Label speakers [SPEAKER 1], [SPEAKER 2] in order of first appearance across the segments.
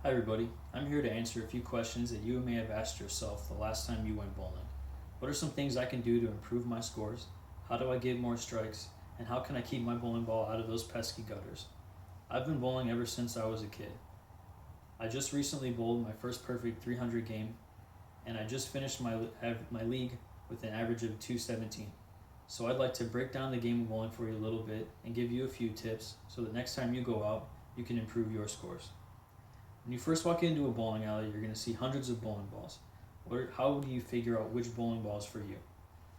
[SPEAKER 1] Hi everybody, I'm here to answer a few questions that you may have asked yourself the last time you went bowling. What are some things I can do to improve my scores? How do I get more strikes? And how can I keep my bowling ball out of those pesky gutters? I've been bowling ever since I was a kid. I just recently bowled my first perfect 300 game, and I just finished my league with an average of 217. So I'd like to break down the game of bowling for you a little bit and give you a few tips so that next time you go out, you can improve your scores. When you first walk into a bowling alley, you're going to see hundreds of bowling balls. How do you figure out which bowling ball is for you?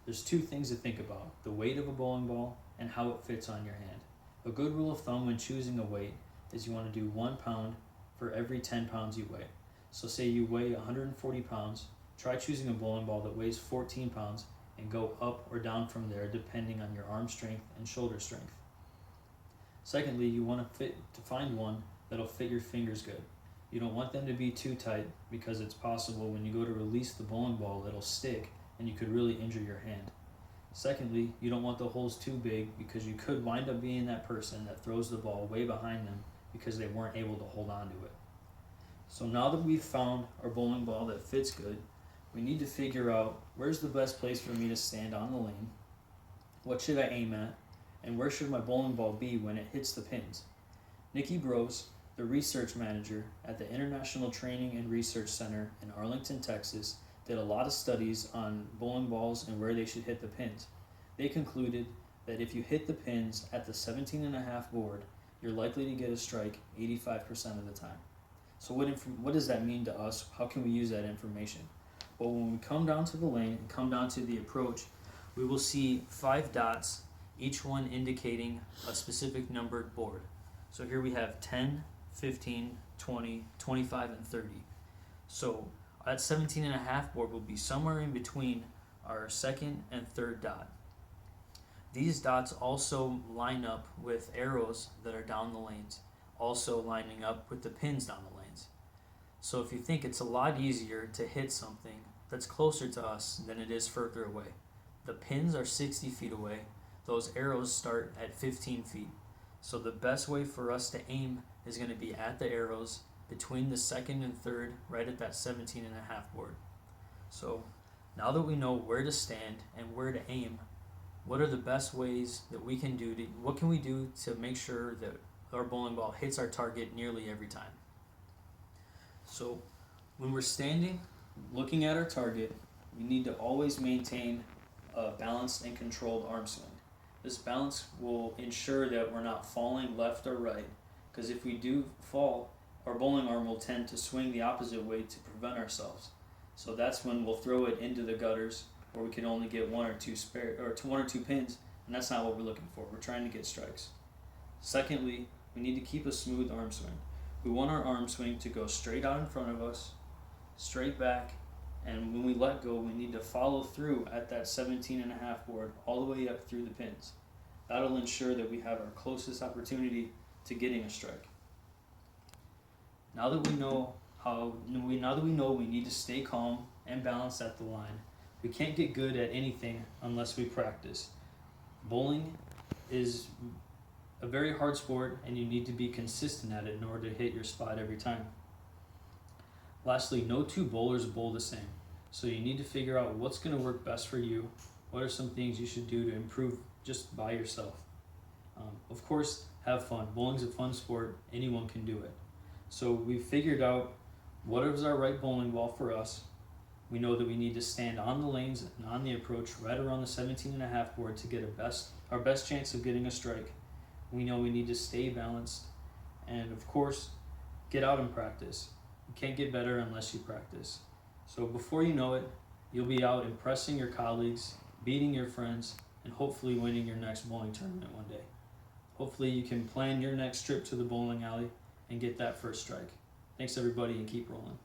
[SPEAKER 1] There's two things to think about: the weight of a bowling ball and how it fits on your hand. A good rule of thumb when choosing a weight is you want to do 1 pound for every 10 pounds you weigh. So say you weigh 140 pounds, try choosing a bowling ball that weighs 14 pounds and go up or down from there depending on your arm strength and shoulder strength. Secondly, you want to find one that'll fit your fingers good. You don't want them to be too tight because it's possible when you go to release the bowling ball it'll stick and you could really injure your hand. Secondly, you don't want the holes too big because you could wind up being that person that throws the ball way behind them because they weren't able to hold on to it. So now that we've found our bowling ball that fits good, we need to figure out where's the best place for me to stand on the lane, what should I aim at, and where should my bowling ball be when it hits the pins. Nikki Bros, the research manager at the International Training and Research Center in Arlington, Texas, did a lot of studies on bowling balls and where they should hit the pins. They concluded that if you hit the pins at the 17.5 board, you're likely to get a strike 85% of the time. So what does that mean to us? How can we use that information? Well, when we come down to the lane and come down to the approach, we will see 5 dots, each one indicating a specific numbered board. So here we have 10, 15, 20, 25, and 30. So that 17.5 board will be somewhere in between our second and third dot. These dots also line up with arrows that are down the lanes, also lining up with the pins down the lanes. So if you think, it's a lot easier to hit something that's closer to us than it is further away. The pins are 60 feet away. Those arrows start at 15 feet. So the best way for us to aim is going to be at the arrows between the second and third, right at that 17.5 board. So now that we know where to stand and where to aim, what are the best ways that we can do what can we do to make sure that our bowling ball hits our target nearly every time? So when we're standing, looking at our target, we need to always maintain a balanced and controlled arm swing. This balance will ensure that we're not falling left or right, because if we do fall, our bowling arm will tend to swing the opposite way to prevent ourselves. So that's when we'll throw it into the gutters where we can only get one or two pins, and that's not what we're looking for. We're trying to get strikes. Secondly, we need to keep a smooth arm swing. We want our arm swing to go straight out in front of us, straight back, and when we let go, we need to follow through at that 17.5 board all the way up through the pins. That'll ensure that we have our closest opportunity to getting a strike. Now that we know we need to stay calm and balanced at the line, we can't get good at anything unless we practice. Bowling is a very hard sport, and you need to be consistent at it in order to hit your spot every time. Lastly, no two bowlers bowl the same, so you need to figure out what's going to work best for you. What are some things you should do to improve just by yourself? Of course, have fun. Bowling's a fun sport. Anyone can do it. So we've figured out what is our right bowling ball for us. We know that we need to stand on the lanes and on the approach right around the 17.5 board to get our best chance of getting a strike. We know we need to stay balanced, and of course, get out and practice. You can't get better unless you practice. So before you know it, you'll be out impressing your colleagues, beating your friends, and hopefully winning your next bowling tournament one day. Hopefully you can plan your next trip to the bowling alley and get that first strike. Thanks everybody, and keep rolling.